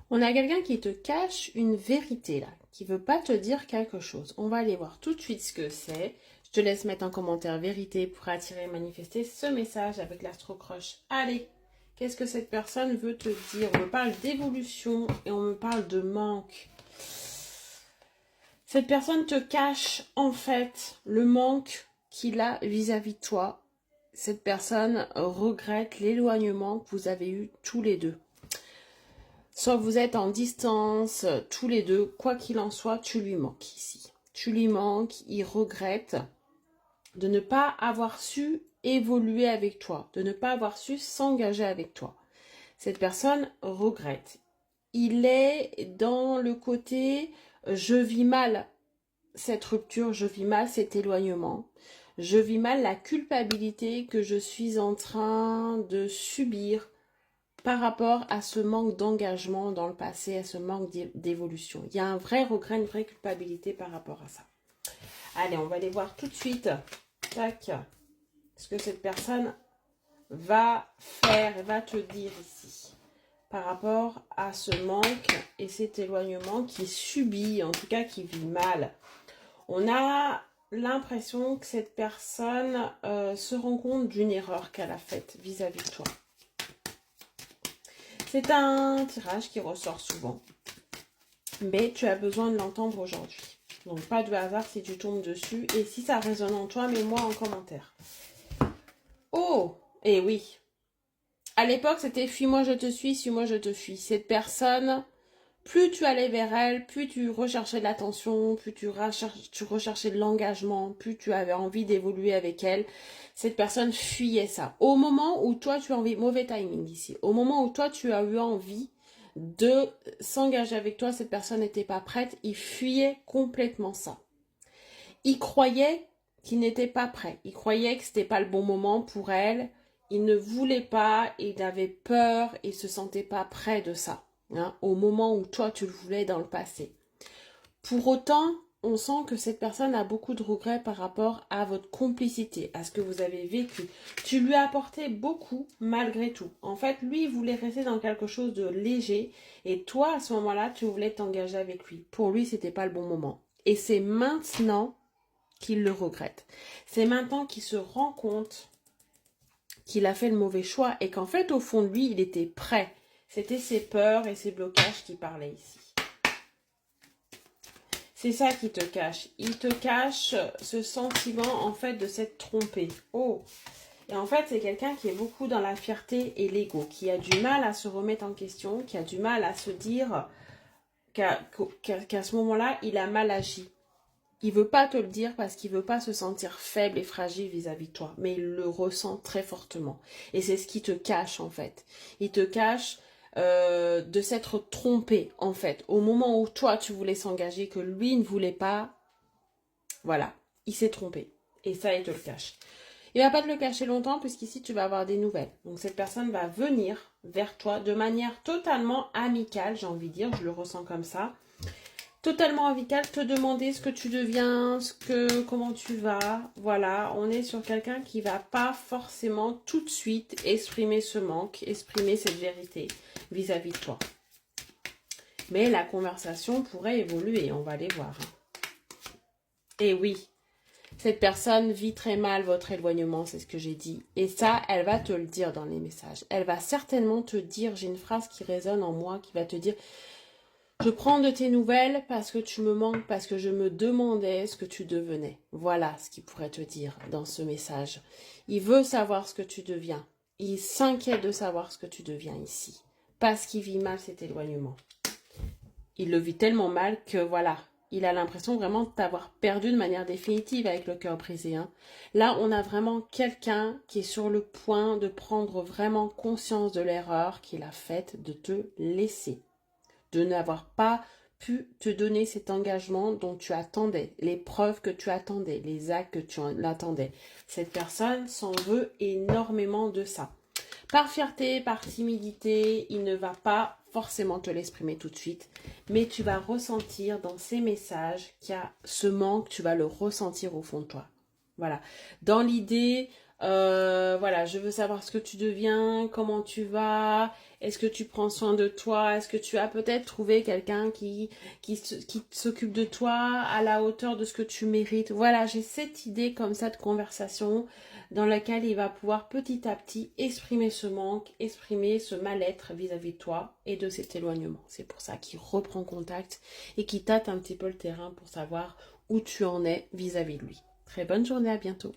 On a quelqu'un qui te cache une vérité là, qui veut pas te dire quelque chose. On va aller voir tout de suite ce que c'est. Je te laisse mettre en commentaire vérité pour attirer et manifester ce message avec l'astro-croche. Allez, qu'est-ce que cette personne veut te dire? On me parle d'évolution et on me parle de manque. Cette personne te cache en fait le manque qu'il a vis-à-vis de toi. Cette personne regrette l'éloignement que vous avez eu tous les deux. Soit vous êtes en distance, tous les deux, quoi qu'il en soit, tu lui manques ici. Tu lui manques, il regrette de ne pas avoir su évoluer avec toi, de ne pas avoir su s'engager avec toi. Cette personne regrette. Il est dans le côté je vis mal cette rupture, je vis mal cet éloignement, je vis mal la culpabilité que je suis en train de subir par rapport à ce manque d'engagement dans le passé, à ce manque d'évolution. Il y a un vrai regret, une vraie culpabilité par rapport à ça. Allez, on va aller voir tout de suite. Tac. Ce que cette personne va faire et va te dire ici par rapport à ce manque et cet éloignement qui subit, en tout cas qui vit mal. On a l'impression que cette personne se rend compte d'une erreur qu'elle a faite vis-à-vis de toi. C'est un tirage qui ressort souvent, mais tu as besoin de l'entendre aujourd'hui. Donc pas de hasard si tu tombes dessus, et si ça résonne en toi, mets-moi en commentaire. Oh, et oui. À l'époque, c'était fuis-moi je te suis, suis-moi je te fuis. Cette personne, plus tu allais vers elle, plus tu recherchais de l'attention, plus tu recherchais de l'engagement, plus tu avais envie d'évoluer avec elle. Cette personne fuyait ça. Au moment où toi tu as envie, mauvais timing ici, au moment où toi tu as eu envie de s'engager avec toi, cette personne n'était pas prête, il fuyait complètement ça. Il croyait qu'il n'était pas prêt, il croyait que c'était pas le bon moment pour elle, il ne voulait pas, il avait peur, il se sentait pas prêt de ça. Hein, au moment où toi tu le voulais dans le passé. Pour autant, on sent que cette personne a beaucoup de regrets par rapport à votre complicité, à ce que vous avez vécu. Tu lui as apporté beaucoup malgré tout. En fait, lui, il voulait rester dans quelque chose de léger et toi, à ce moment-là, tu voulais t'engager avec lui. Pour lui, c'était pas le bon moment. Et c'est maintenant qu'il le regrette. C'est maintenant qu'il se rend compte qu'il a fait le mauvais choix et qu'en fait, au fond de lui, il était prêt. C'était ses peurs et ses blocages qui parlaient ici. C'est ça qui te cache. Il te cache ce sentiment, en fait, de s'être trompé. Oh! Et en fait, c'est quelqu'un qui est beaucoup dans la fierté et l'ego, qui a du mal à se remettre en question, qui a du mal à se dire qu'à ce moment-là, il a mal agi. Il veut pas te le dire parce qu'il veut pas se sentir faible et fragile vis-à-vis de toi, mais il le ressent très fortement. Et c'est ce qui te cache, en fait. Il te cache de s'être trompé, en fait. Au moment où toi, tu voulais s'engager, que lui ne voulait pas, voilà, il s'est trompé. Et ça, il te le cache. Il va pas te le cacher longtemps, puisqu'ici, tu vas avoir des nouvelles. Donc, cette personne va venir vers toi de manière totalement amicale, j'ai envie de dire, je le ressens comme ça. Totalement amical, te demander ce que tu deviens, comment tu vas. Voilà, on est sur quelqu'un qui va pas forcément tout de suite exprimer ce manque, exprimer cette vérité vis-à-vis de toi. Mais la conversation pourrait évoluer, on va aller voir. Et oui, cette personne vit très mal votre éloignement, c'est ce que j'ai dit. Et ça, elle va te le dire dans les messages. Elle va certainement te dire, j'ai une phrase qui résonne en moi, qui va te dire... Je prends de tes nouvelles parce que tu me manques, parce que je me demandais ce que tu devenais. Voilà ce qu'il pourrait te dire dans ce message. Il veut savoir ce que tu deviens. Il s'inquiète de savoir ce que tu deviens ici. Parce qu'il vit mal cet éloignement. Il le vit tellement mal que voilà, il a l'impression vraiment de t'avoir perdu de manière définitive avec le cœur brisé. Hein. Là, on a vraiment quelqu'un qui est sur le point de prendre vraiment conscience de l'erreur qu'il a faite de te laisser. De n'avoir pas pu te donner cet engagement dont tu attendais, les preuves que tu attendais, les actes que tu attendais. Cette personne s'en veut énormément de ça. Par fierté, par timidité, il ne va pas forcément te l'exprimer tout de suite, mais tu vas ressentir dans ces messages qu'il y a ce manque, tu vas le ressentir au fond de toi. Voilà. Dans l'idée, Voilà, je veux savoir ce que tu deviens, comment tu vas, est-ce que tu prends soin de toi, est-ce que tu as peut-être trouvé quelqu'un qui s'occupe de toi à la hauteur de ce que tu mérites. Voilà, j'ai cette idée comme ça de conversation dans laquelle il va pouvoir petit à petit exprimer ce manque, exprimer ce mal-être vis-à-vis de toi et de cet éloignement. C'est pour ça qu'il reprend contact et qu'il tâte un petit peu le terrain pour savoir où tu en es vis-à-vis de lui. Très bonne journée, à bientôt.